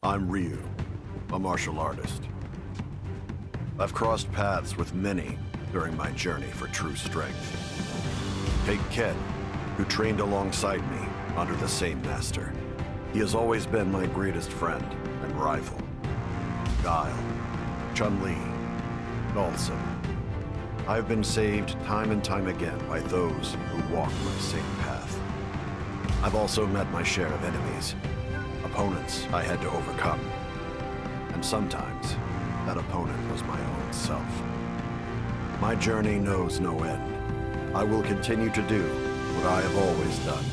I'm Ryu, a martial artist. I've crossed paths with many during my journey for true strength. Take Ken, who trained alongside me under the same master. He has always been my greatest friend and rival. Guile, Chun-Li, Dhalsim. I've been saved time and time again by those who walk my same path. I've also met my share of enemies, opponents I had to overcome. And sometimes, that opponent was my own self. My journey knows no end. I will continue to do what I have always done.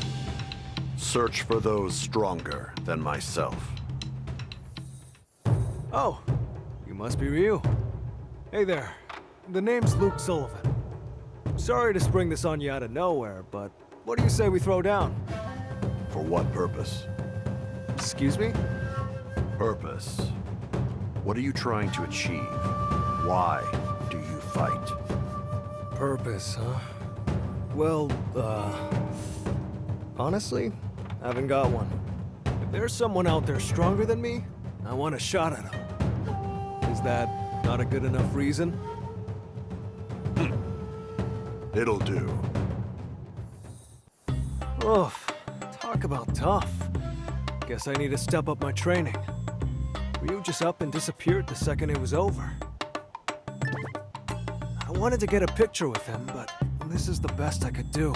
Search for those stronger than myself. Oh, you must be Ryu. Hey there, the name's Luke Sullivan. Sorry to spring this on you out of nowhere, but what do you say we throw down? For what purpose? Excuse me? Purpose. What are you trying to achieve? Why do you fight? Purpose, huh? Well, honestly, I haven't got one. If there's someone out there stronger than me, I want a shot at him. Is that not a good enough reason? It'll do. Oof, talk about tough. Guess I need to step up my training. Ryu just up and disappeared the second it was over. I wanted to get a picture with him, but this is the best I could do.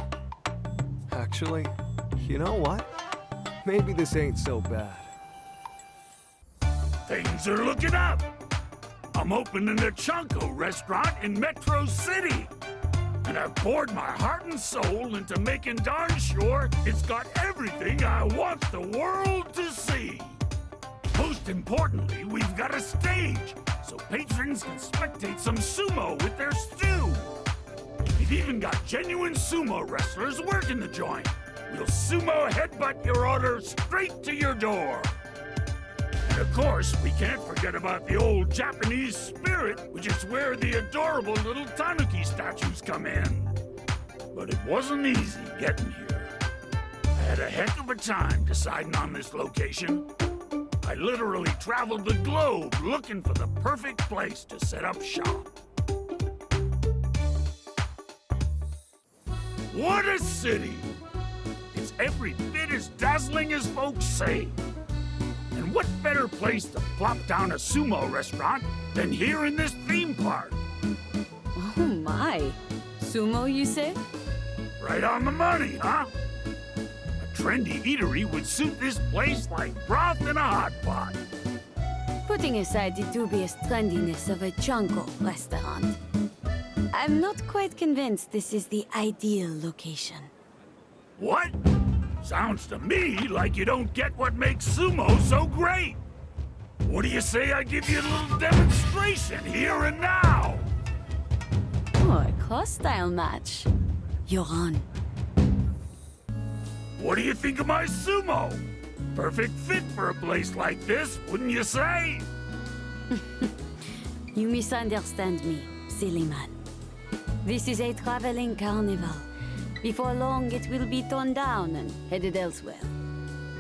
Actually, you know what? Maybe this ain't so bad. Things are looking up. I'm opening a Chunko restaurant in Metro City. And I've poured my heart and soul into making darn sure it's got everything I want the world to see. Most importantly, we've got a stage, so patrons can spectate some sumo with their stew. We've even got genuine sumo wrestlers working the joint. We'll sumo headbutt your order straight to your door. And of course, we can't forget about the old Japanese spirit, which is where the adorable little tanuki statues come in. But it wasn't easy getting here. I had a heck of a time deciding on this location. I literally traveled the globe looking for the perfect place to set up shop. What a city! It's every bit as dazzling as folks say. And what better place to plop down a sumo restaurant than here in this theme park? Oh my. Sumo, you say? Right on the money, huh? A trendy eatery would suit this place like broth in a hot pot. Putting aside the dubious trendiness of a Chunko restaurant, I'm not quite convinced this is the ideal location. What? Sounds to me like you don't get what makes sumo so great. What do you say I give you a little demonstration here and now? Oh, a cross-style match. You're on. What do you think of my sumo? Perfect fit for a place like this, wouldn't you say? You misunderstand me, silly man. This is a traveling carnival. Before long, it will be torn down and headed elsewhere.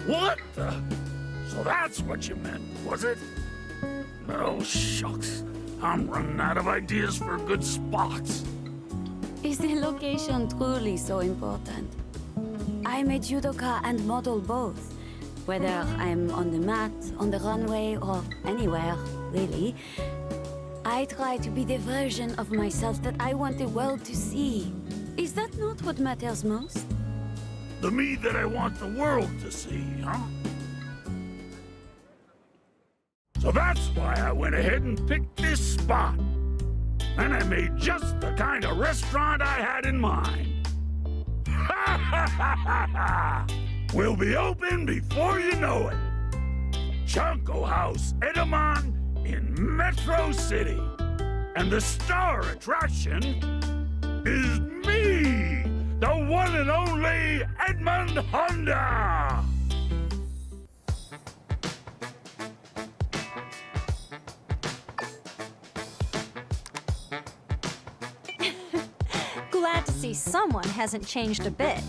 What the? So that's what you meant, was it? Oh, shucks. I'm running out of ideas for good spots. Is the location truly so important? I'm a judoka and model both. Whether I'm on the mat, on the runway, or anywhere, really. I try to be the version of myself that I want the world to see. Is that not what matters most? The me that I want the world to see, huh? So that's why I went ahead and picked this spot. And I made just the kind of restaurant I had in mind. Ha ha ha ha ha! We'll be open before you know it. Chunko House Edamon in Metro City. And the star attraction is me, the one and only Edmund Honda! Glad to see someone hasn't changed a bit.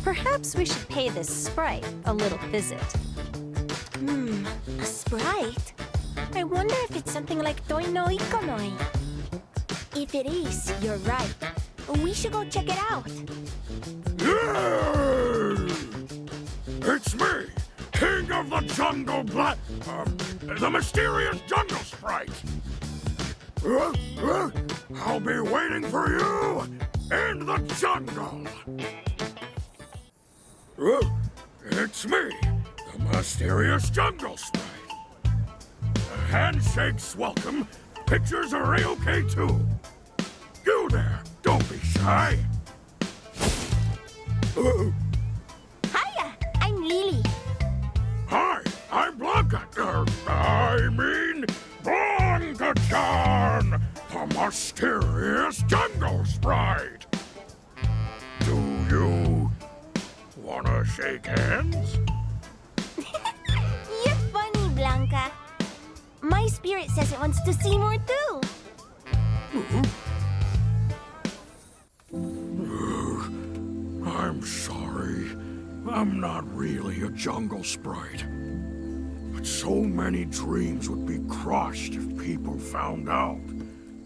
Perhaps we should pay this sprite a little visit. A sprite? I wonder if it's something like Toino Ikonoi. If it is, you're right. We should go check it out. Yay! It's me, King of the Jungle the mysterious Jungle Sprite. I'll be waiting for you in the jungle. It's me, the mysterious Jungle Sprite. Handshakes welcome. Pictures are A-OK too. You there, don't be shy. Hiya, I'm Lily. Hi, I'm Blanca. I mean, Blanca-chan, the mysterious Jungle Sprite. Do you wanna shake hands? You're funny, Blanca. My spirit says it wants to see more too. I'm sorry. I'm not really a jungle sprite. But so many dreams would be crushed if people found out.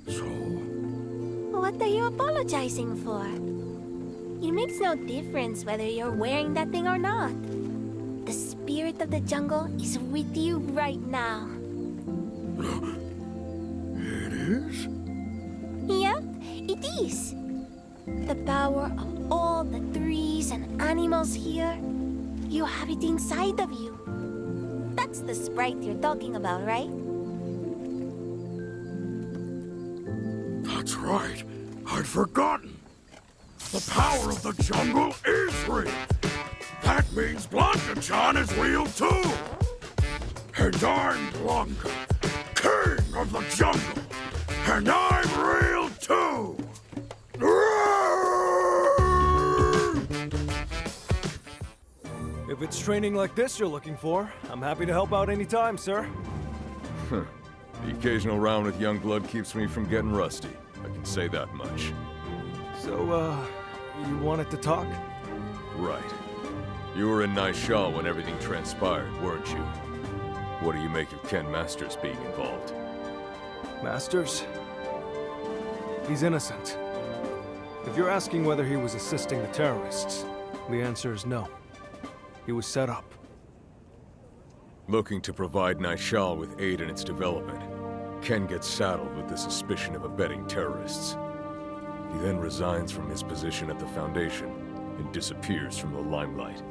So... What are you apologizing for? It makes no difference whether you're wearing that thing or not. The spirit of the jungle is with you right now. It is? Yep, it is. The power of all the trees and animals here, you have it inside of you. That's the sprite you're talking about, right? That's right. I'd forgotten. The power of the jungle is real. That means Blanca-chan is real too. And I'm Blanca, King of the Jungle. And I'm real too. If it's training like this you're looking for, I'm happy to help out anytime, sir. The occasional round with young blood keeps me from getting rusty. I can say that much. So, you wanted to talk? Right. You were in Naishal when everything transpired, weren't you? What do you make of Ken Masters being involved? Masters? He's innocent. If you're asking whether he was assisting the terrorists, the answer is no. He was set up. Looking to provide Naishal with aid in its development, Ken gets saddled with the suspicion of abetting terrorists. He then resigns from his position at the Foundation and disappears from the limelight.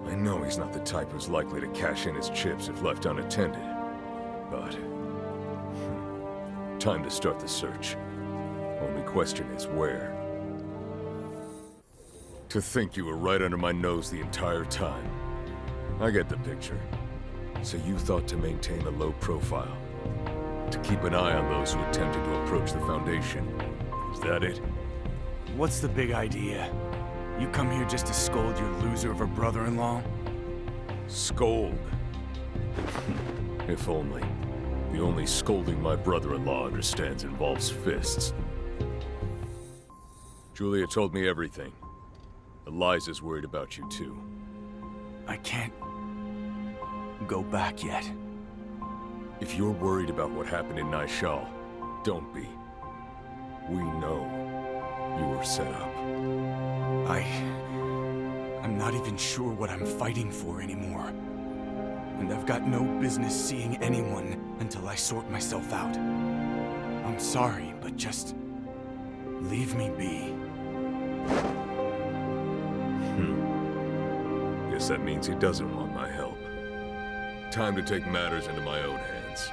I know he's not the type who's likely to cash in his chips if left unattended, but... time to start the search. Only question is where. To think you were right under my nose the entire time. I get the picture. So you thought to maintain a low profile. To keep an eye on those who attempted to approach the Foundation. Is that it? What's the big idea? You come here just to scold your loser of a brother-in-law? Scold. If only. The only scolding my brother-in-law understands involves fists. Julia told me everything. Eliza's worried about you too. I can't go back yet. If you're worried about what happened in Naishal, don't be. We know you were set up. I'm not even sure what I'm fighting for anymore. And I've got no business seeing anyone until I sort myself out. I'm sorry, but just leave me be. Guess that means he doesn't want my help. Time to take matters into my own hands.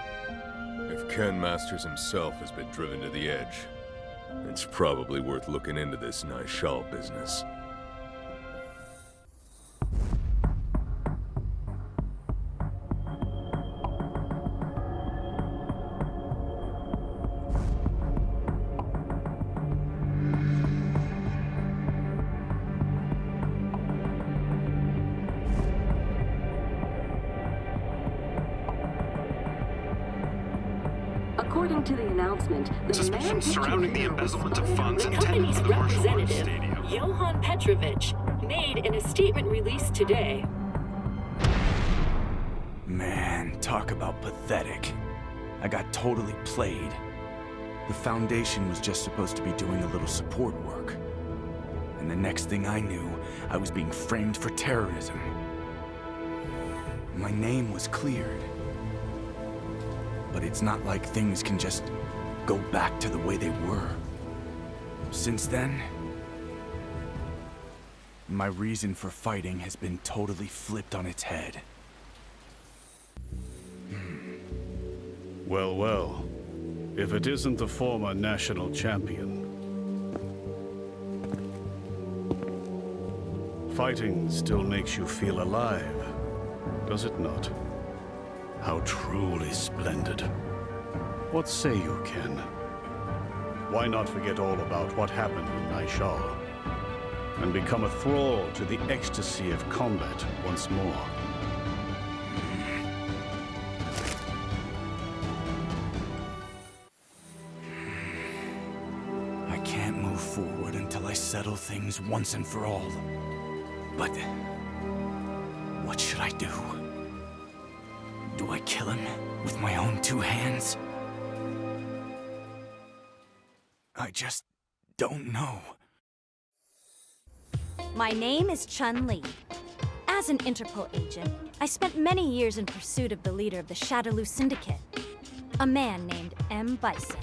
If Ken Masters himself has been driven to the edge, it's probably worth looking into this Naishal business. According to the announcement, the Suspicions surrounding the embezzlement of funds the intended company's for the martial arts representative, stadium. Johan Petrovich, made in a statement released today. Talk about pathetic. I got totally played. The Foundation was just supposed to be doing a little support work. And the next thing I knew, I was being framed for terrorism. My name was cleared. But it's not like things can just go back to the way they were. Since then, my reason for fighting has been totally flipped on its head. Well, well. If it isn't the former national champion. Fighting still makes you feel alive, does it not? How truly splendid. What say you, Ken? Why not forget all about what happened in Naishal and become a thrall to the ecstasy of combat once more? I can't move forward until I settle things once and for all. But what should I do? Do I kill him with my own two hands? I just don't know. My name is Chun-Li. As an Interpol agent, I spent many years in pursuit of the leader of the Shadaloo Syndicate, a man named M. Bison.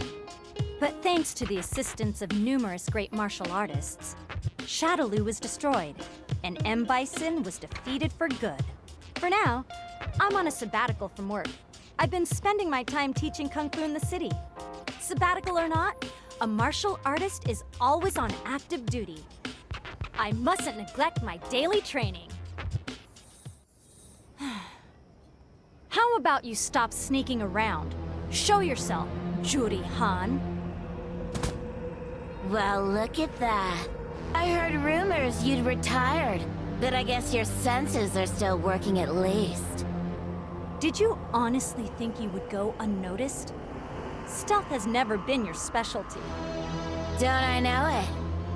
But thanks to the assistance of numerous great martial artists, Shadaloo was destroyed, and M. Bison was defeated for good. For now, I'm on a sabbatical from work. I've been spending my time teaching Kung Fu in the city. Sabbatical or not, a martial artist is always on active duty. I mustn't neglect my daily training. How about you stop sneaking around? Show yourself, Juri Han. Well, look at that. I heard rumors you'd retired, but I guess your senses are still working at least. Did you honestly think you would go unnoticed? Stealth has never been your specialty. Don't I know it?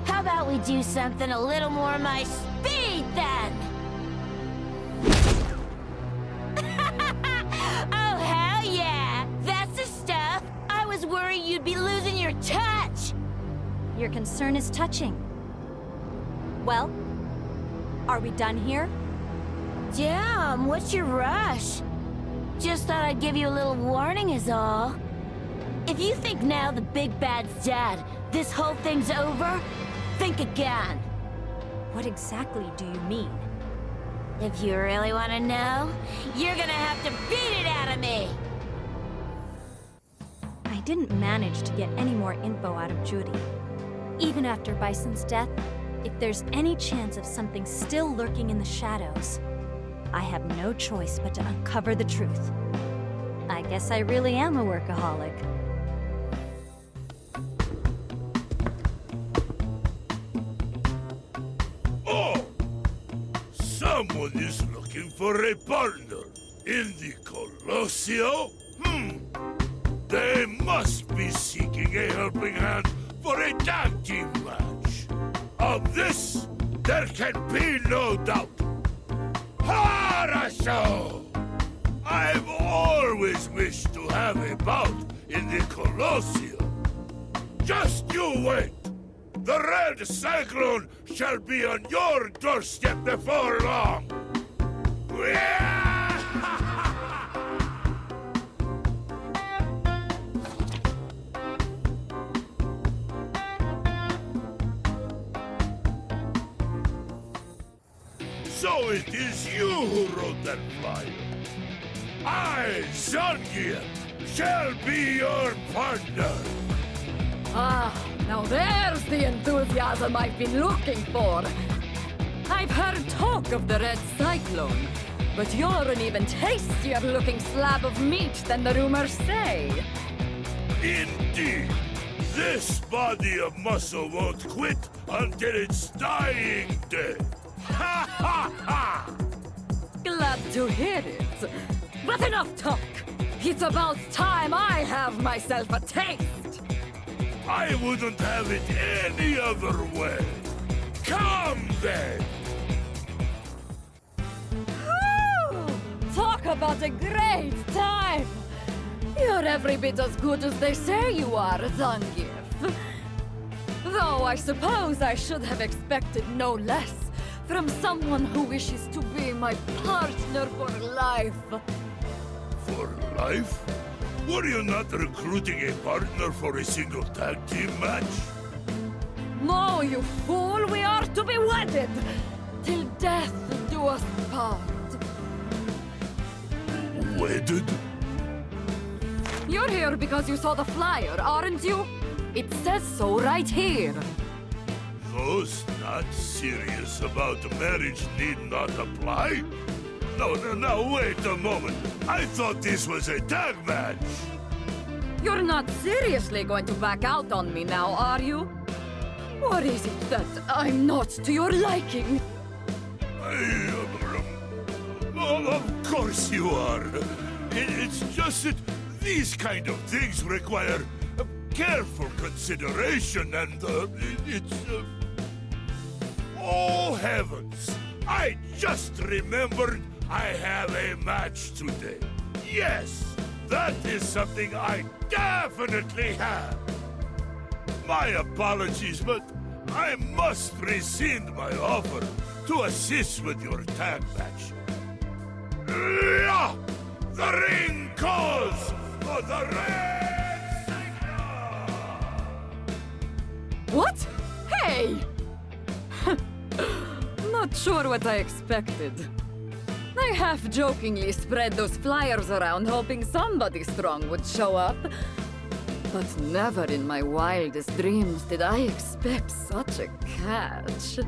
How about we do something a little more my speed, then? Oh, hell yeah! That's the stuff! I was worried you'd be losing your touch! Your concern is touching. Well, are we done here? Damn, what's your rush? Just thought I'd give you a little warning is all. If you think now the big bad's dead, this whole thing's over, think again. What exactly do you mean? If you really want to know, you're gonna have to beat it out of me! I didn't manage to get any more info out of Judy. Even after Bison's death, if there's any chance of something still lurking in the shadows, I have no choice but to uncover the truth. I guess I really am a workaholic. Oh! Someone is looking for a partner in the Colossio? They must be seeking a helping hand for a tag team match. Of this, there can be no doubt. Harasho! I've always wished to have a bout in the Colossio. Just you wait. The Red Cyclone shall be on your doorstep before long. So it is you who wrote that flyer. I, Zangief, shall be your partner. Ah, now there's the enthusiasm I've been looking for. I've heard talk of the Red Cyclone, but you're an even tastier-looking slab of meat than the rumors say. Indeed. This body of muscle won't quit until its dying day. Ha ha ha! Glad to hear it. But enough talk. It's about time I have myself a taste. I wouldn't have it any other way. Come then! Talk about a great time! You're every bit as good as they say you are, Zangief. Though I suppose I should have expected no less from someone who wishes to be my partner for life. For life? Were you not recruiting a partner for a single tag team match? No, you fool! We are to be wedded! Till death do us part. Wedded? You're here because you saw the flyer, aren't you? It says so right here. Those not serious about marriage need not apply? No, wait a moment. I thought this was a tag match. You're not seriously going to back out on me now, are you? Or is it that I'm not to your liking? Of course you are. It's just that these kind of things require careful consideration and Oh heavens! I just remembered I have a match today. Yes, that is something I definitely have. My apologies, but I must rescind my offer to assist with your tag match. Yeah! The ring calls for the Red Cyclone! What? Hey! Not sure what I expected. I half-jokingly spread those flyers around hoping somebody strong would show up. But never in my wildest dreams did I expect such a catch.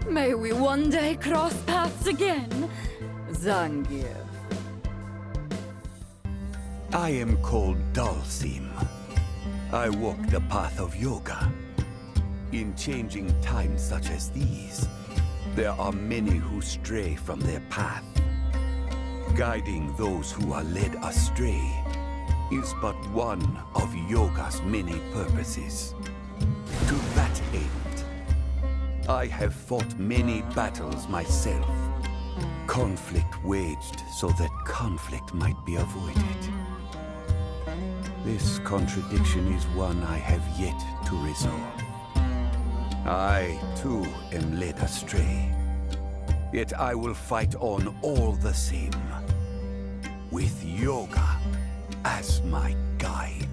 May we one day cross paths again, Zangief. I am called Dalsim. I walk the path of yoga. In changing times such as these, there are many who stray from their path. Guiding those who are led astray is but one of yoga's many purposes. To that end, I have fought many battles myself. Conflict waged so that conflict might be avoided. This contradiction is one I have yet to resolve. I, too, am led astray. Yet I will fight on all the same, with yoga as my guide.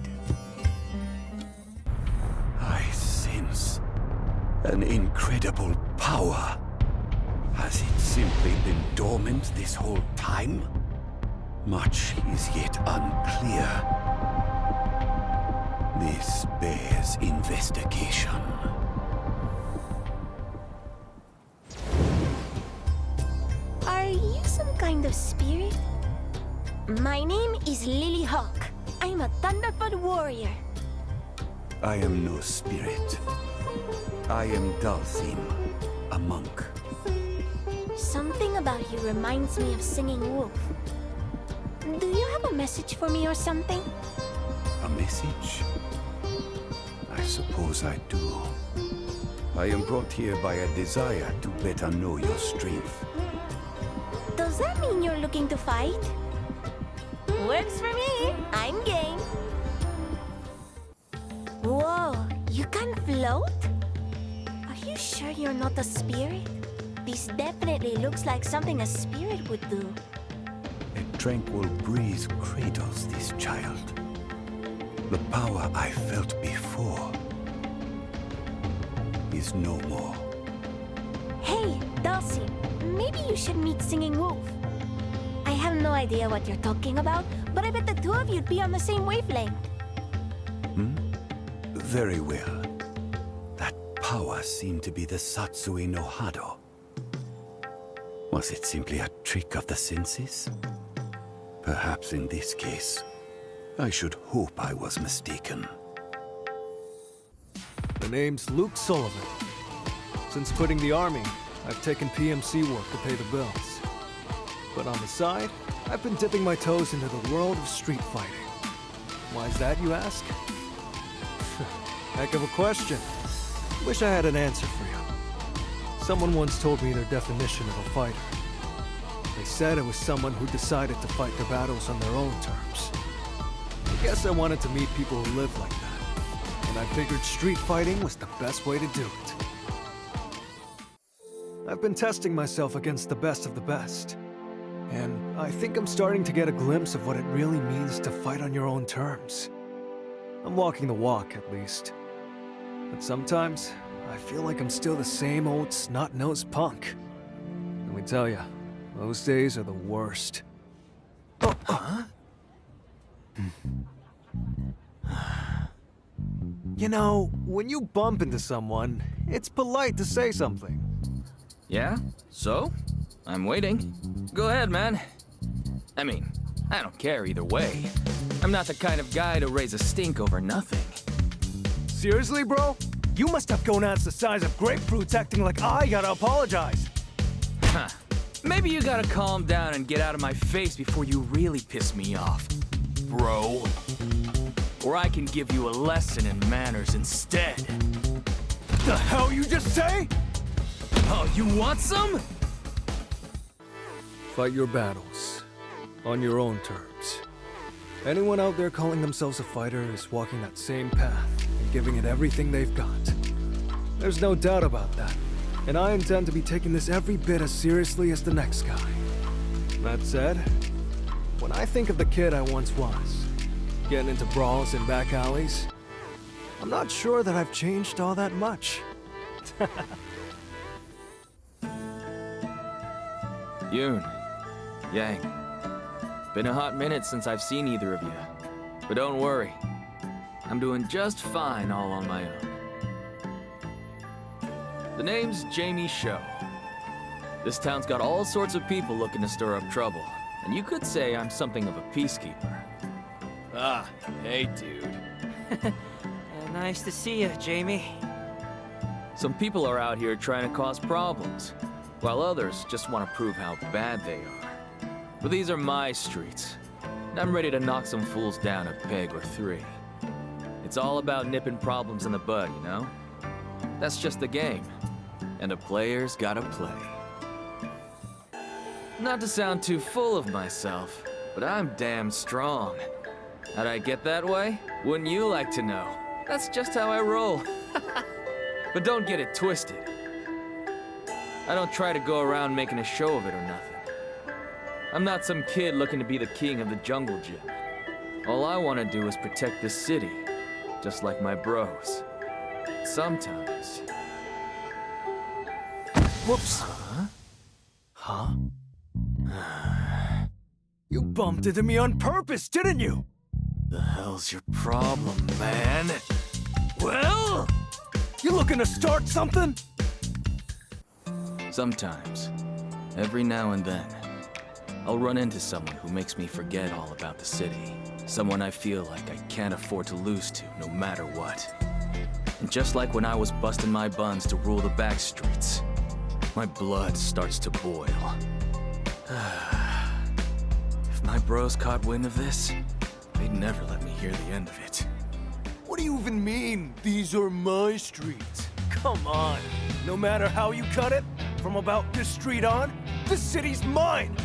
I sense an incredible power. Has it simply been dormant this whole time? Much is yet unclear. This bears investigation. Are you some kind of spirit? My name is Lily Hawk. I'm a Thunderfoot warrior. I am no spirit. I am Dalsim, a monk. Something about you reminds me of Singing Wolf. Do you have a message for me or something? A message? I suppose I do. I am brought here by a desire to better know your strength. Does that mean you're looking to fight? Works for me. I'm game. Whoa, you can float? Are you sure you're not a spirit? This definitely looks like something a spirit would do. A tranquil breeze cradles this child. The power I felt before is no more. Hey, Dalsim, maybe you should meet Singing Wolf. I have no idea what you're talking about, but I bet the two of you'd be on the same wavelength. Very well. That power seemed to be the Satsui no Hado. Was it simply a trick of the senses? Perhaps in this case, I should hope I was mistaken. The name's Luke Sullivan. Since quitting the army, I've taken PMC work to pay the bills. But on the side, I've been dipping my toes into the world of street fighting. Why is that, you ask? Heck of a question. Wish I had an answer for you. Someone once told me their definition of a fighter. They said it was someone who decided to fight their battles on their own terms. I guess I wanted to meet people who live like that, and I figured street fighting was the best way to do it. I've been testing myself against the best of the best, and I think I'm starting to get a glimpse of what it really means to fight on your own terms. I'm walking the walk, at least. But sometimes, I feel like I'm still the same old snot-nosed punk. Let me tell ya, those days are the worst. Oh, huh? You know, when you bump into someone, it's polite to say something. Yeah? So? I'm waiting. Go ahead, man. I mean, I don't care either way. I'm not the kind of guy to raise a stink over nothing. Seriously, bro? You must have gonads the size of grapefruits acting like I gotta apologize. Huh. Maybe you gotta calm down and get out of my face before you really piss me off, bro. Or I can give you a lesson in manners instead. The hell you just say? Oh, you want some? Fight your battles. On your own terms. Anyone out there calling themselves a fighter is walking that same path and giving it everything they've got. There's no doubt about that. And I intend to be taking this every bit as seriously as the next guy. That said, when I think of the kid I once was, getting into brawls in back alleys, I'm not sure that I've changed all that much. Yoon. Yang. Been a hot minute since I've seen either of you. But don't worry. I'm doing just fine all on my own. The name's Jamie Sho. This town's got all sorts of people looking to stir up trouble, and you could say I'm something of a peacekeeper. Ah, hey, dude. Nice to see you, Jamie. Some people are out here trying to cause problems, while others just want to prove how bad they are. But these are my streets, and I'm ready to knock some fools down a peg or three. It's all about nipping problems in the bud, you know? That's just the game, and a player's gotta play. Not to sound too full of myself, but I'm damn strong. How'd I get that way? Wouldn't you like to know? That's just how I roll. But don't get it twisted. I don't try to go around making a show of it or nothing. I'm not some kid looking to be the king of the jungle gym. All I want to do is protect this city, just like my bros. Sometimes. Whoops. Huh? You bumped into me on purpose, didn't you? The hell's your problem, man? Well? You looking to start something? Sometimes. Every now and then. I'll run into someone who makes me forget all about the city. Someone I feel like I can't afford to lose to, no matter what. And just like when I was busting my buns to rule the back streets, my blood starts to boil. If my bros caught wind of this, they'd never let me hear the end of it. What do you even mean, these are my streets? Come on. No matter how you cut it, from about this street on, this city's mine!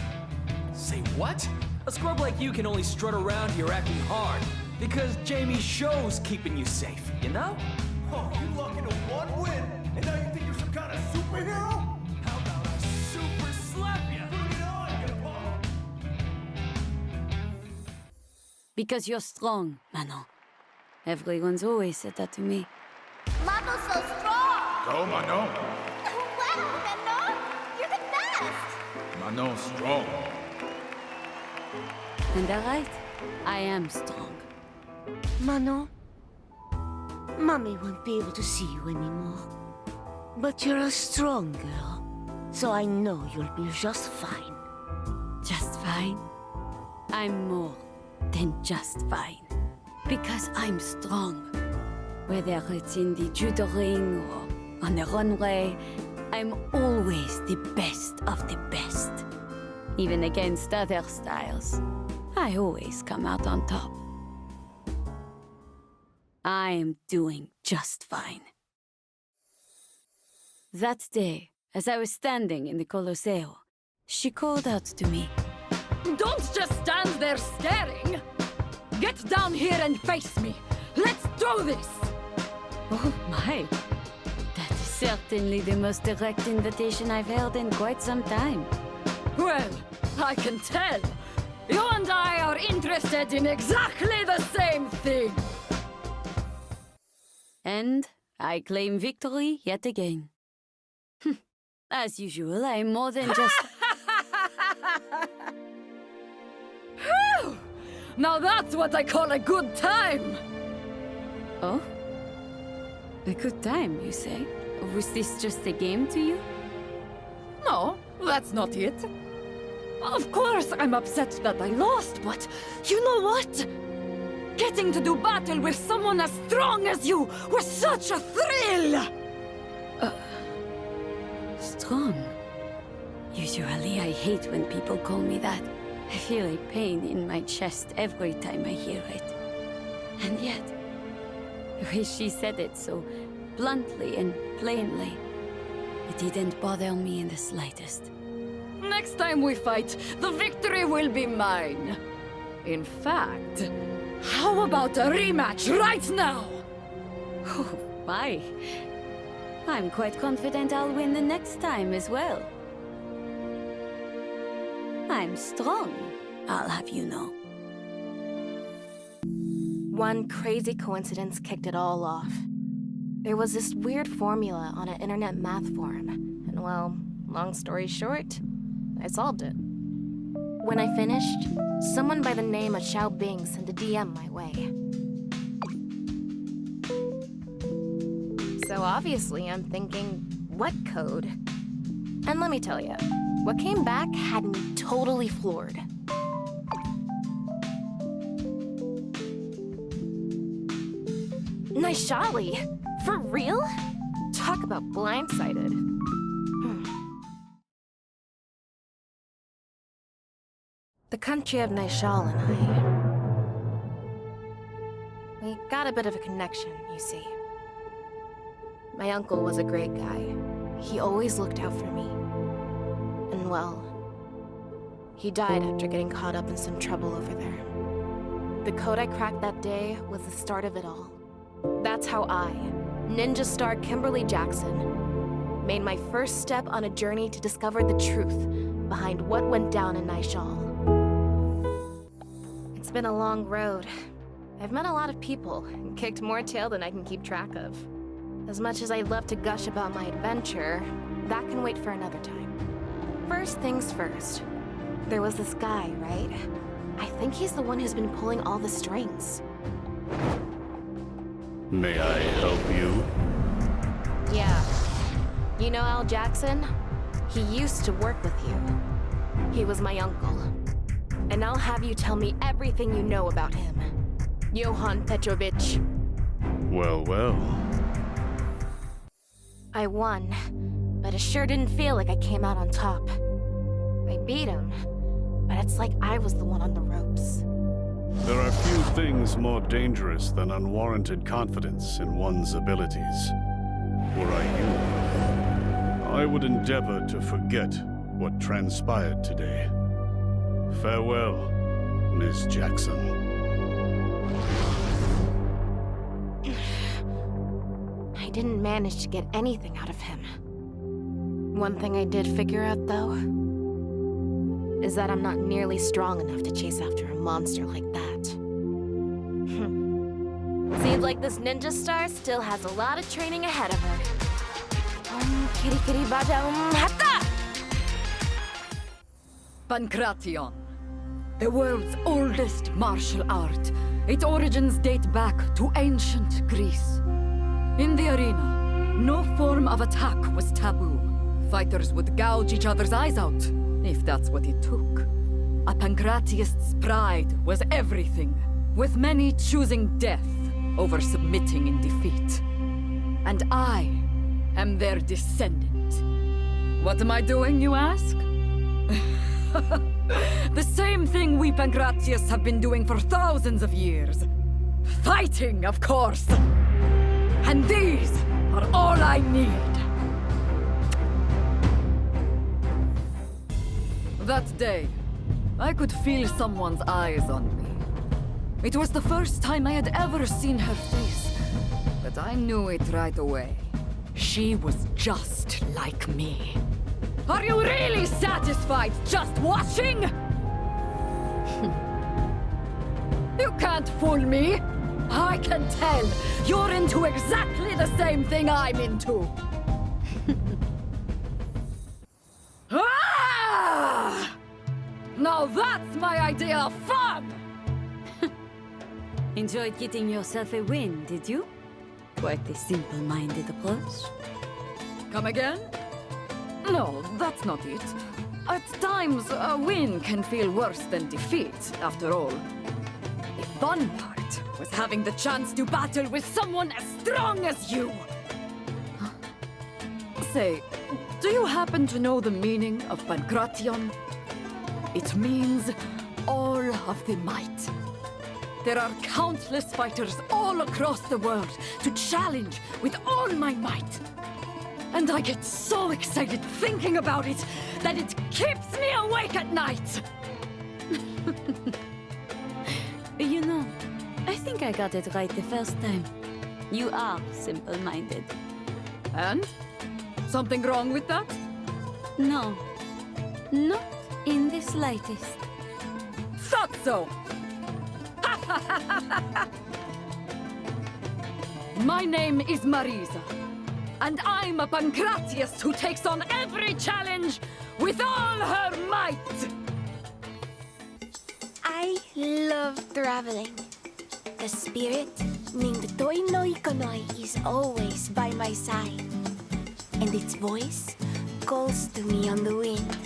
Say what? A scrub like you can only strut around here acting hard because Jamie Sho's keeping you safe, you know? Oh, you luck into one win, and now you think you're some kind of superhero? How about I super slap ya? Bring it on, you punk! Because you're strong, Manon. Everyone's always said that to me. Mano's so strong! Go, Manon. Wow, Manon! You're the best! Manon's strong. And they're right. I am strong. Manon, Mommy won't be able to see you anymore. But you're a strong girl, so I know you'll be just fine. Just fine? I'm more than just fine. Because I'm strong. Whether it's in the judo ring or on the runway, I'm always the best of the best. Even against other styles, I always come out on top. I am doing just fine. That day, as I was standing in the Colosseo, She called out to me. Don't just stand there staring! Get down here and face me! Let's do this! Oh my. That is certainly the most direct invitation I've heard in quite some time. Well, I can tell. You and I are interested in exactly the same thing! And I claim victory yet again. As usual, I'm more than just... Phew! Now that's what I call a good time! Oh? A good time, you say? Was this just a game to you? No, that's not it. Of course I'm upset that I lost, but you know what? Getting to do battle with someone as strong as you was such a thrill! Strong? Usually I hate when people call me that. I feel a pain in my chest every time I hear it. And yet, the way she said it so bluntly and plainly, it didn't bother me in the slightest. Next time we fight, the victory will be mine. In fact, how about a rematch right now? Oh, my. I'm quite confident I'll win the next time as well. I'm strong, I'll have you know. One crazy coincidence kicked it all off. There was this weird formula on an internet math forum, and well, long story short, I solved it. When I finished, someone by the name of Xiao Bing sent a DM my way. So obviously I'm thinking, what code? And let me tell you, what came back had me totally floored. Naishali? For real? Talk about blindsided. The country of Naishal and we got a bit of a connection, you see. My uncle was a great guy. He always looked out for me. And well, he died after getting caught up in some trouble over there. The code I cracked that day was the start of it all. That's how I, Ninja Star Kimberly Jackson, made my first step on a journey to discover the truth behind what went down in Naishal. It's been a long road. I've met a lot of people and kicked more tail than I can keep track of. As much as I'd love to gush about my adventure, that can wait for another time. First things first. There was this guy, right? I think he's the one who's been pulling all the strings. May I help you? Yeah. You know Al Jackson? He used to work with you. He was my uncle. And I'll have you tell me everything you know about him. Johann Petrovich. Well, well. I won, but it sure didn't feel like I came out on top. I beat him, but it's like I was the one on the ropes. There are few things more dangerous than unwarranted confidence in one's abilities. Were I you, I would endeavor to forget what transpired today. Farewell, Ms. Jackson. I didn't manage to get anything out of him. One thing I did figure out, though, is that I'm not nearly strong enough to chase after a monster like that. Seems like this ninja star still has a lot of training ahead of her. Kitty kitty baja hata! Pankration. The world's oldest martial art. Its origins date back to ancient Greece. In the arena, no form of attack was taboo. Fighters would gouge each other's eyes out, if that's what it took. A Pancratiast's pride was everything, with many choosing death over submitting in defeat. And I am their descendant. What am I doing, you ask? The same thing we Pancratiasts have been doing for thousands of years. Fighting, of course. And these are all I need. That day, I could feel someone's eyes on me. It was the first time I had ever seen her face, but I knew it right away. She was just like me. Are you really satisfied just watching? You can't fool me. I can tell. You're into exactly the same thing I'm into. Ah! Now that's my idea of fun! Enjoyed getting yourself a win, did you? Quite a simple-minded approach. Come again? No, that's not it. At times, a win can feel worse than defeat, after all. The fun part was having the chance to battle with someone as strong as you! Say, do you happen to know the meaning of Pankration? It means all of the might. There are countless fighters all across the world to challenge with all my might. And I get so excited thinking about it that it keeps me awake at night! You know, I think I got it right the first time. You are simple-minded. And? Something wrong with that? No. Not in the slightest. Thought so! My name is Marisa, and I'm a Pancratius who takes on every challenge with all her might! I love traveling. The spirit named Toi no Ikonoi is always by my side, and its voice calls to me on the wind.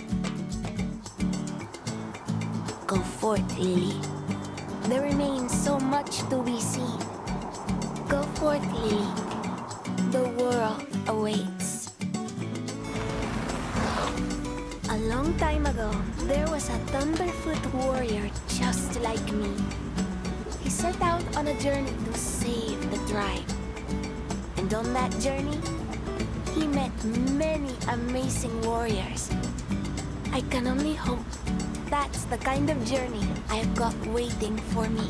Go forth, Lily. There remains so much to be seen. Go forth, Lily. The world awaits. A long time ago, there was a Thunderfoot warrior just like me. He set out on a journey to save the tribe. And on that journey, he met many amazing warriors. I can only hope that's the kind of journey I've got waiting for me.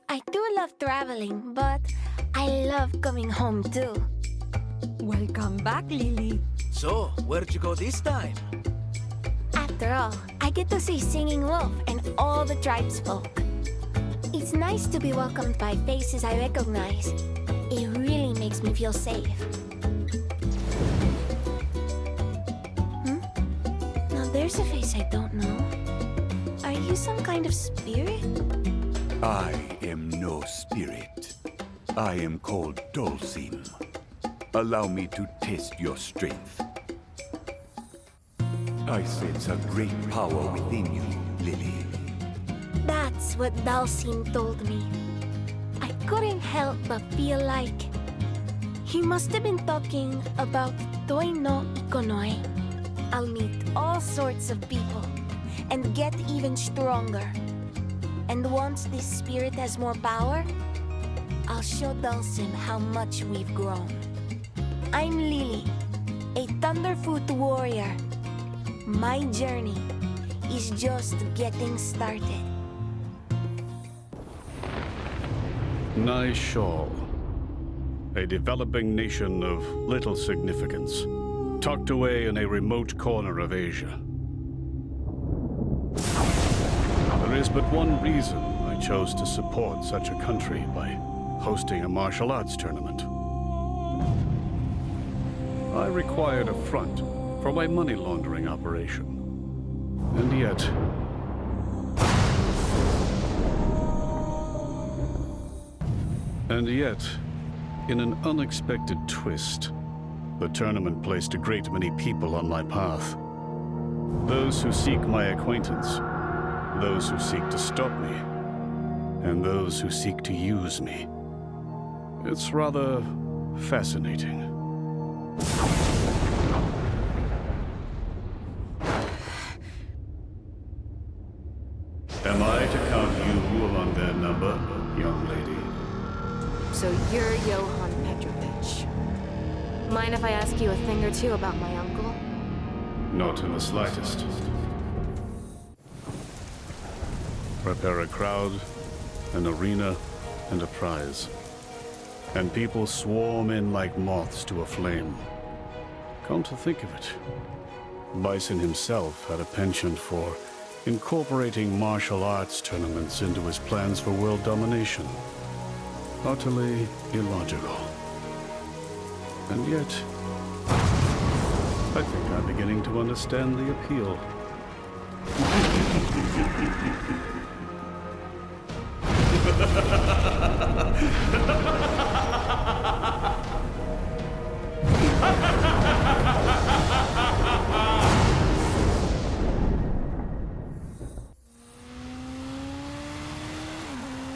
I do love traveling, but I love coming home too. Welcome back, Lily. So, where'd you go this time? After all, I get to see Singing Wolf and all the tribesfolk. It's nice to be welcomed by faces I recognize. It really makes me feel safe. There's a face I don't know. Are you some kind of spirit? I am no spirit. I am called Dulcim. Allow me to test your strength. I sense a great power within you, Lily. That's what Dulcim told me. I couldn't help but feel like he must have been talking about Toi no Ikonoi. I'll meet all sorts of people and get even stronger. And once this spirit has more power, I'll show Dulcim how much we've grown. I'm Lily, a Thunderfoot warrior. My journey is just getting started. Nishal, a developing nation of little significance, tucked away in a remote corner of Asia. There is but one reason I chose to support such a country by hosting a martial arts tournament. I required a front for my money laundering operation. And yet... in an unexpected twist, the tournament placed a great many people on my path. Those who seek my acquaintance, those who seek to stop me, and those who seek to use me. It's rather fascinating. Am I to count you among their number, young lady? So you're Johann Petrovich. Mind if I ask you a thing or two about my uncle? Not in the slightest. Prepare a crowd, an arena, and a prize. And people swarm in like moths to a flame. Come to think of it, Bison himself had a penchant for incorporating martial arts tournaments into his plans for world domination. Utterly illogical. And yet, I think I'm beginning to understand the appeal.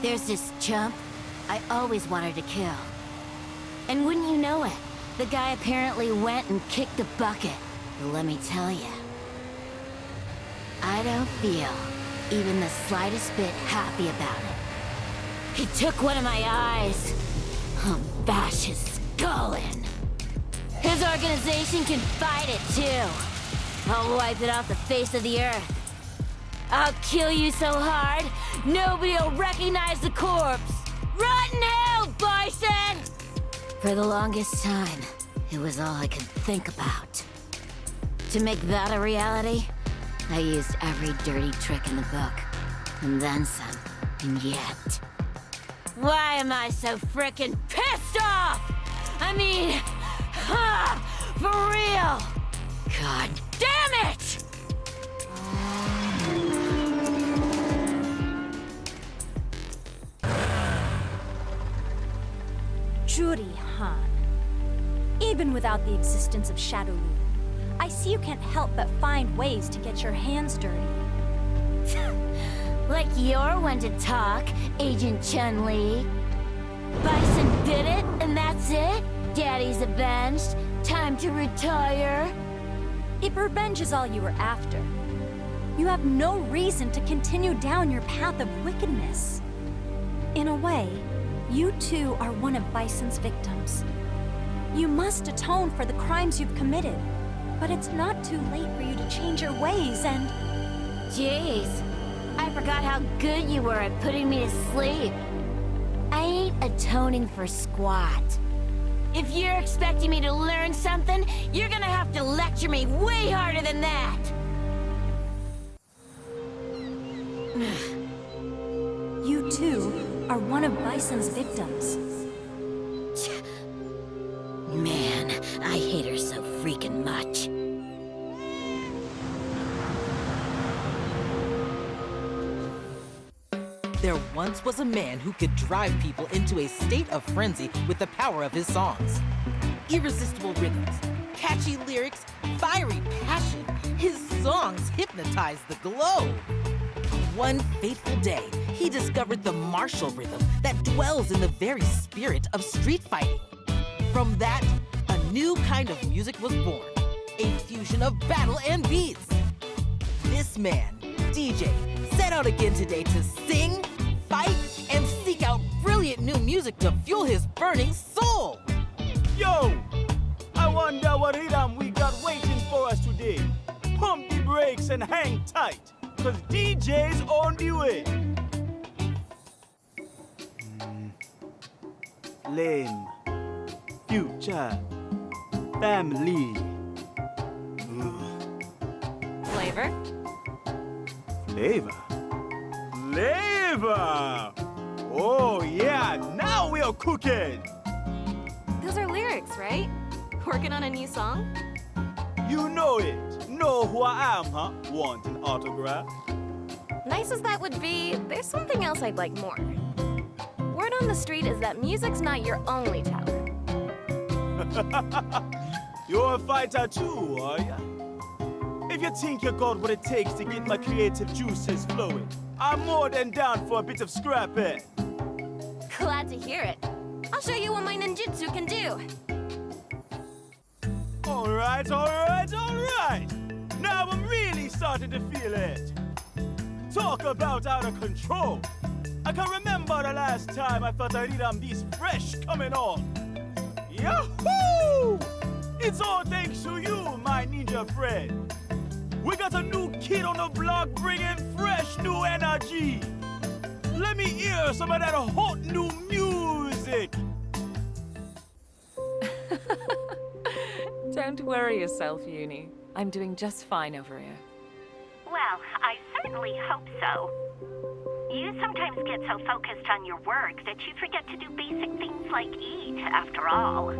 There's this chump I always wanted to kill. And wouldn't you know it, the guy apparently went and kicked the bucket. But let me tell you, I don't feel even the slightest bit happy about it. He took one of my eyes. I'll bash his skull in. His organization can fight it too. I'll wipe it off the face of the earth. I'll kill you so hard, nobody'll recognize the corpse. Rot in hell, Bison! For the longest time, it was all I could think about. To make that a reality, I used every dirty trick in the book. And then some. And yet... why am I so frickin' pissed off? I mean... for real! God damn it! Judy Han. Even without the existence of Shadowloo, I see you can't help but find ways to get your hands dirty. Like you're one to talk, Agent Chun-Li. Bison did it, and that's it? Daddy's avenged? Time to retire? If revenge is all you were after, you have no reason to continue down your path of wickedness. In a way, you too are one of Bison's victims. You must atone for the crimes you've committed, but it's not too late for you to change your ways and... Jeez, I forgot how good you were at putting me to sleep. I ain't atoning for squat. If you're expecting me to learn something, you're gonna have to lecture me way harder than that! You too are one of Bison's victims. Man, I hate her so freaking much. There once was a man who could drive people into a state of frenzy with the power of his songs. Irresistible rhythms, catchy lyrics, fiery passion. His songs hypnotized the globe. One fateful day, he discovered the martial rhythm that dwells in the very spirit of street fighting. From that, a new kind of music was born, a fusion of battle and beats. This man, DJ, set out again today to sing, fight, and seek out brilliant new music to fuel his burning soul. Yo! I wonder what rhythm we got waiting for us today. Pump the brakes and hang tight, cause DJ's on the way. Lame. Future. Family. Flavor? Flavor? Flavor! Oh yeah, now we are cooking! Those are lyrics, right? Working on a new song? You know it. Know who I am, huh? Want an autograph? Nice as that would be, there's something else I'd like more. Word on the street is that music's not your only talent. You're a fighter too, are ya? If you think you got what it takes to get my creative juices flowing, I'm more than down for a bit of scrapping. Glad to hear it. I'll show you what my ninjutsu can do. Alright. Now I'm really starting to feel it. Talk about out of control. I can remember the last time I felt a rhythm this fresh coming on. Yahoo! It's all thanks to you, my ninja friend. We got a new kid on the block bringing fresh new energy. Let me hear some of that hot new music. Don't worry yourself, Uni. I'm doing just fine over here. Well, I certainly hope so. You sometimes get so focused on your work that you forget to do basic things like eat, after all.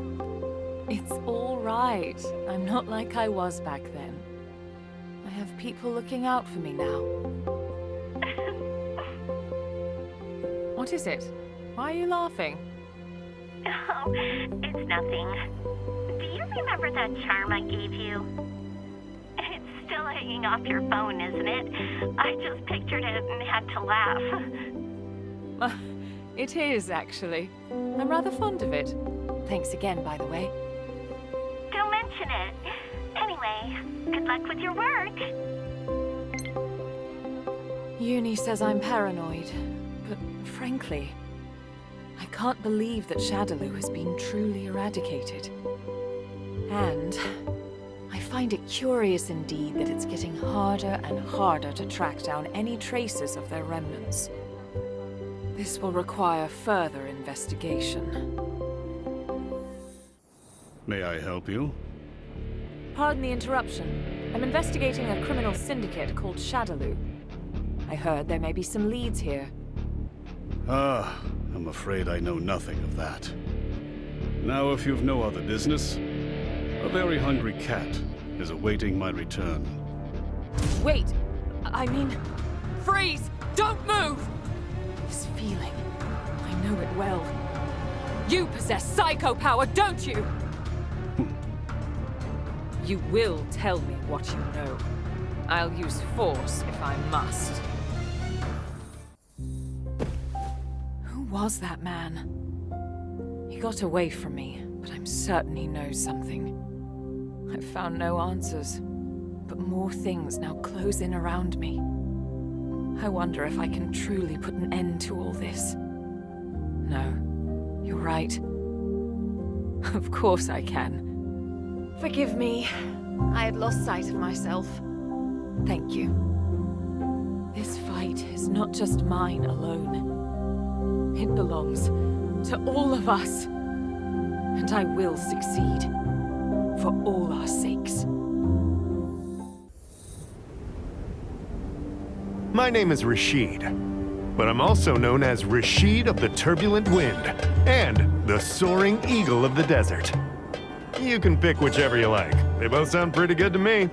It's all right. I'm not like I was back then. I have people looking out for me now. What is it? Why are you laughing? Oh, it's nothing. Do you remember that charm I gave you? It's still hanging off your phone, isn't it? I just pictured it and had to laugh. It is, actually. I'm rather fond of it. Thanks again, by the way. Don't mention it. Anyway, good luck with your work. Uni says I'm paranoid, but frankly, I can't believe that Shadaloo has been truly eradicated. And I find it curious indeed that it's getting harder and harder to track down any traces of their remnants. This will require further investigation. May I help you? Pardon the interruption. I'm investigating a criminal syndicate called Shadaloo. I heard there may be some leads here. Ah, I'm afraid I know nothing of that. Now, if you've no other business, a very hungry cat is awaiting my return. Wait! I mean, freeze! Don't move! This feeling, I know it well. You possess psycho power, don't you? You will tell me what you know. I'll use force if I must. Who was that man? He got away from me, but I'm certain he knows something. I've found no answers, but more things now close in around me. I wonder if I can truly put an end to all this. No, you're right. Of course I can. Forgive me. I had lost sight of myself. Thank you. This fight is not just mine alone. It belongs to all of us. And I will succeed. For all our sakes. My name is Rashid, but I'm also known as Rashid of the Turbulent Wind and the Soaring Eagle of the Desert. You can pick whichever you like. They both sound pretty good to me.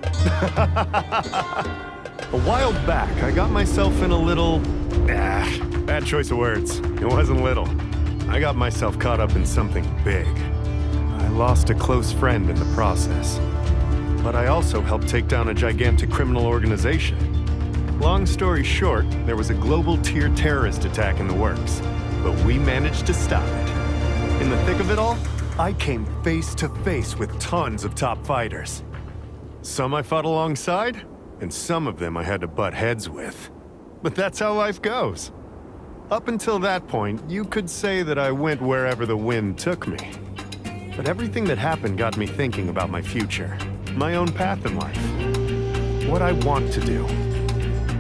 A while back, I got myself in a little... bad choice of words. It wasn't little. I got myself caught up in something big. I lost a close friend in the process. But I also helped take down a gigantic criminal organization. Long story short, there was a global tier terrorist attack in the works, but we managed to stop it. In the thick of it all, I came face to face with tons of top fighters. Some I fought alongside, and some of them I had to butt heads with. But that's how life goes. Up until that point, you could say that I went wherever the wind took me. But everything that happened got me thinking about my future, my own path in life, what I want to do,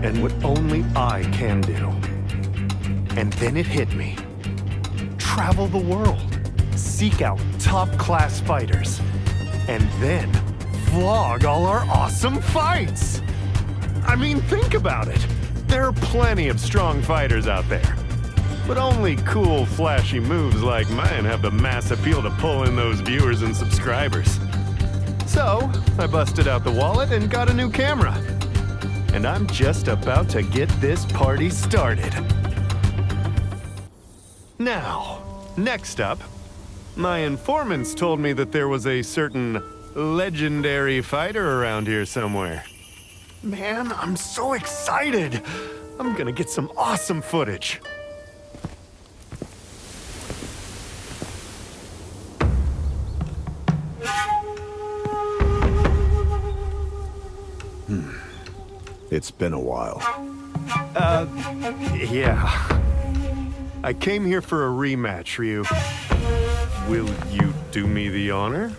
and what only I can do. And then it hit me. Travel the world, seek out top-class fighters, and then vlog all our awesome fights! I mean, think about it. There are plenty of strong fighters out there. But only cool, flashy moves like mine have the mass appeal to pull in those viewers and subscribers. So, I busted out the wallet and got a new camera. And I'm just about to get this party started. Now, next up, my informants told me that there was a certain legendary fighter around here somewhere. Man, I'm so excited! I'm gonna get some awesome footage. It's been a while. Yeah. I came here for a rematch, Ryu. Will you do me the honor?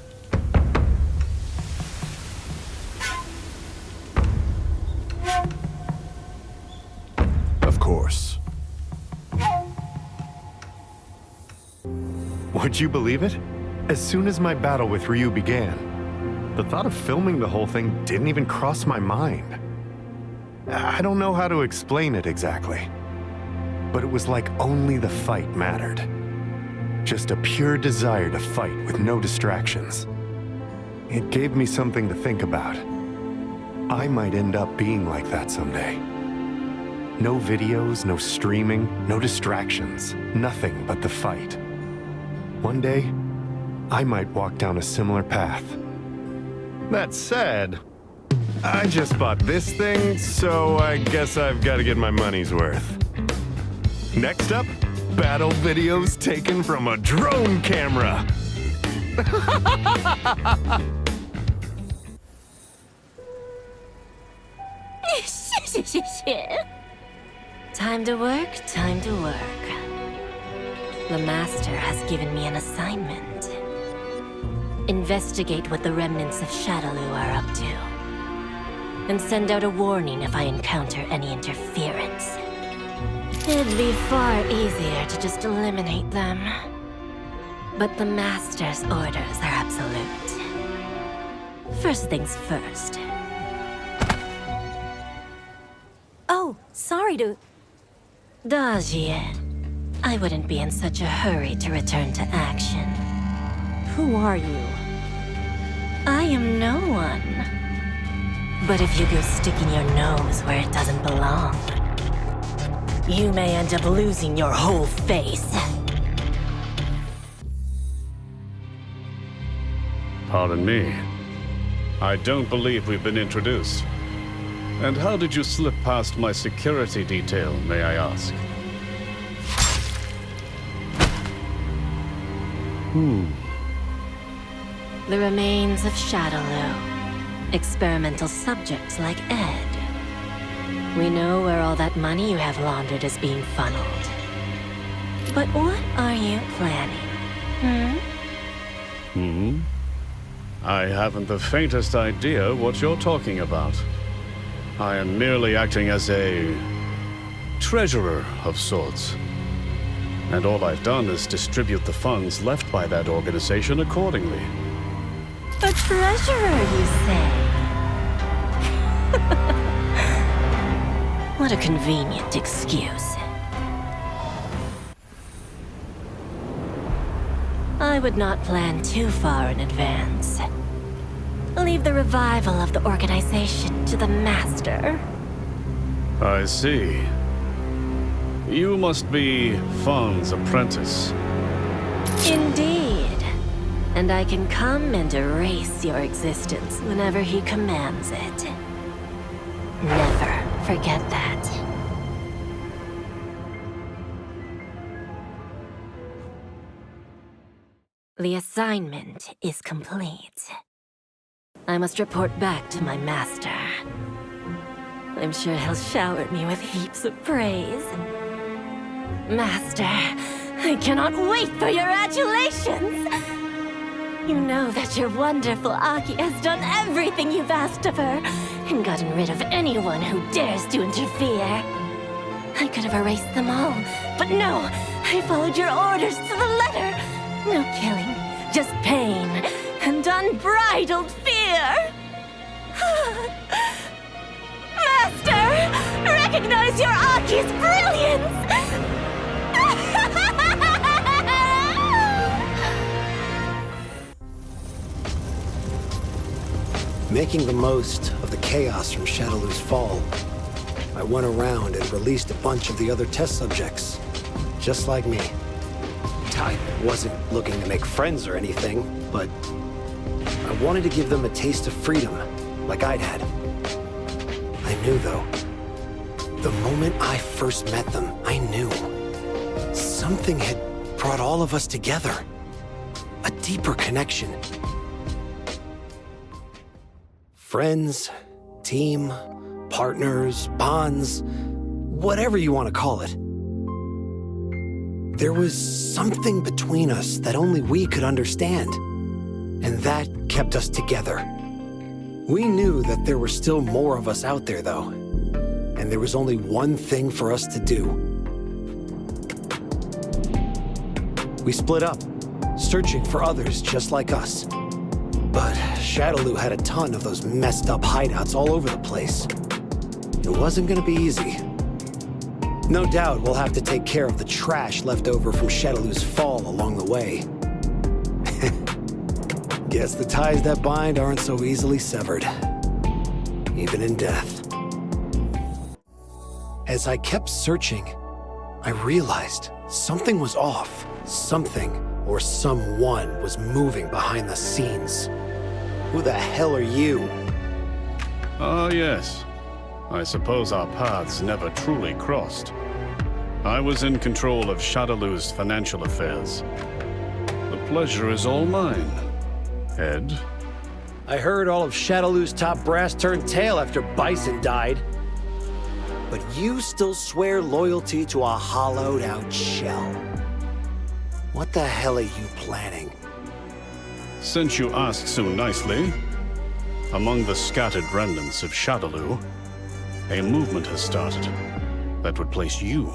course. Would you believe it? As soon as my battle with Ryu began, the thought of filming the whole thing didn't even cross my mind. I don't know how to explain it exactly, but it was like only the fight mattered. Just a pure desire to fight with no distractions. It gave me something to think about. I might end up being like that someday. No videos, no streaming, no distractions, nothing but the fight. One day, I might walk down a similar path. That said, I just bought this thing, so I guess I've got to get my money's worth. Next up, battle videos taken from a drone camera. Time to work, time to work. The Master has given me an assignment. Investigate what the remnants of Shadaloo are up to. And send out a warning if I encounter any interference. It'd be far easier to just eliminate them. But the Master's orders are absolute. First things first. Oh, sorry to... Dajie, I wouldn't be in such a hurry to return to action. Who are you? I am no one. But if you go sticking your nose where it doesn't belong, you may end up losing your whole face. Pardon me. I don't believe we've been introduced. And how did you slip past my security detail, may I ask? The remains of Shadaloo. Experimental subjects like Ed. We know where all that money you have laundered is being funneled. But what are you planning? I haven't the faintest idea what you're talking about. I am merely acting as a treasurer of sorts. And all I've done is distribute the funds left by that organization accordingly. A treasurer, you say? What a convenient excuse. I would not plan too far in advance. Leave the revival of the organization to the Master. I see. You must be Fahn's apprentice. Indeed. And I can come and erase your existence whenever he commands it. Never forget that. The assignment is complete. I must report back to my master. I'm sure he'll shower me with heaps of praise. Master, I cannot wait for your adulations! You know that your wonderful Aki has done everything you've asked of her, and gotten rid of anyone who dares to interfere. I could have erased them all, but no! I followed your orders to the letter! No killing, just pain, and unbridled fear! Master! Recognize your Aki's brilliance! Making the most of the chaos from Shadaloo's fall, I went around and released a bunch of the other test subjects, just like me. I wasn't looking to make friends or anything, but I wanted to give them a taste of freedom, like I'd had. I knew, though, the moment I first met them, I knew something had brought all of us together. A deeper connection. Friends, team, partners, bonds, whatever you want to call it. There was something between us that only we could understand, and that kept us together. We knew that there were still more of us out there, though, and and there was only one thing for us to do. We split up, searching for others just like us. But Shadaloo had a ton of those messed up hideouts all over the place. It wasn't gonna be easy. No doubt we'll have to take care of the trash left over from Shadaloo's fall along the way. Guess the ties that bind aren't so easily severed, even in death. As I kept searching, I realized something was off. Something or someone was moving behind the scenes. Who the hell are you? Ah, yes. I suppose our paths never truly crossed. I was in control of Shadaloo's financial affairs. The pleasure is all mine, Ed. I heard all of Shadaloo's top brass turned tail after Bison died. But you still swear loyalty to a hollowed-out shell. What the hell are you planning? Since you asked so nicely, among the scattered remnants of Shadaloo, a movement has started that would place you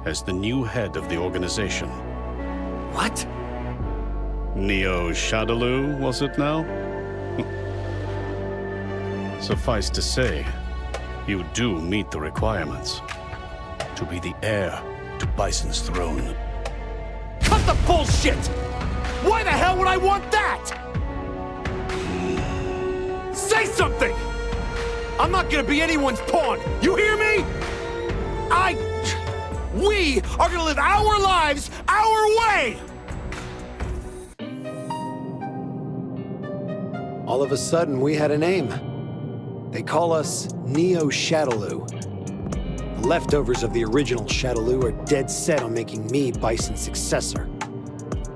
as the new head of the organization. What? Neo Shadaloo, was it now? Suffice to say, you do meet the requirements to be the heir to Bison's throne. Cut the bullshit! Why the hell would I want that? Say something! I'm not gonna be anyone's pawn, you hear me? We are gonna live our lives our way! All of a sudden, we had a name. They call us Neo Shadaloo. The leftovers of the original Shadaloo are dead set on making me Bison's successor.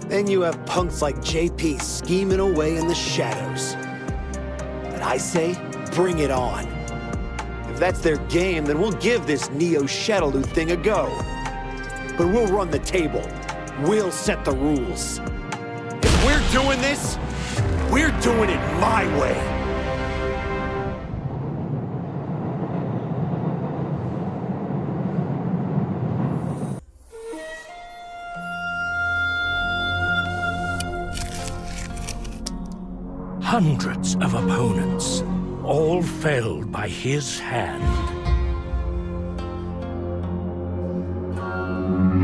Then you have punks like JP scheming away in the shadows. But I say, bring it on. If that's their game, then we'll give this Neo Shadaloo thing a go. But we'll run the table. We'll set the rules. If we're doing this, we're doing it my way. Hundreds of opponents, all felled by his hand.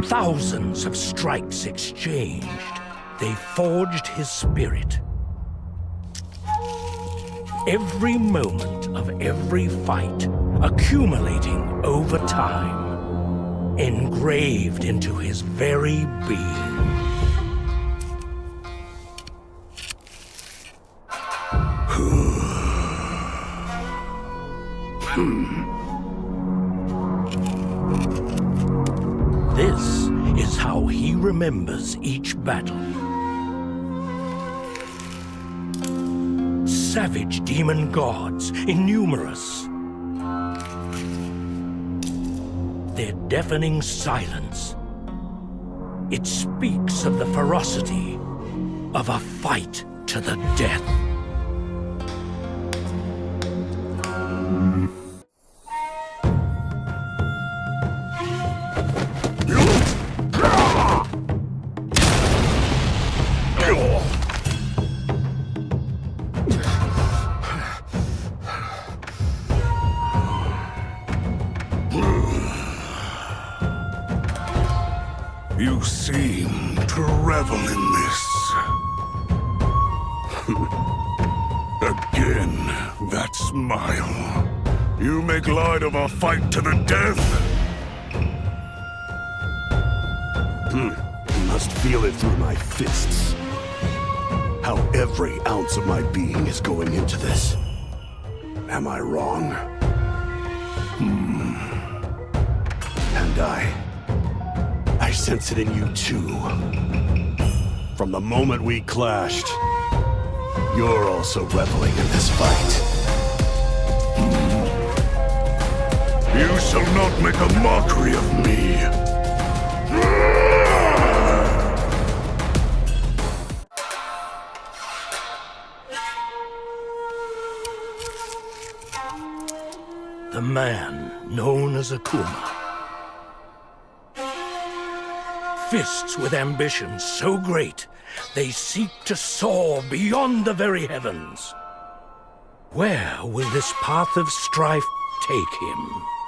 Thousands of strikes exchanged, they forged his spirit. Every moment of every fight, accumulating over time, engraved into his very being. This is how he remembers each battle. Savage demon gods, innumerous. Their deafening silence. It speaks of the ferocity of a fight to the death. You seem to revel in this. Again, that smile. You make light of a fight to the death? I must feel it through my fists. How every ounce of my being is going into this. Am I wrong? And I sense it in you too. From the moment we clashed, you're also reveling in this fight. You shall not make a mockery of me. The man known as Akuma. Fists with ambitions so great, they seek to soar beyond the very heavens. Where will this path of strife take him?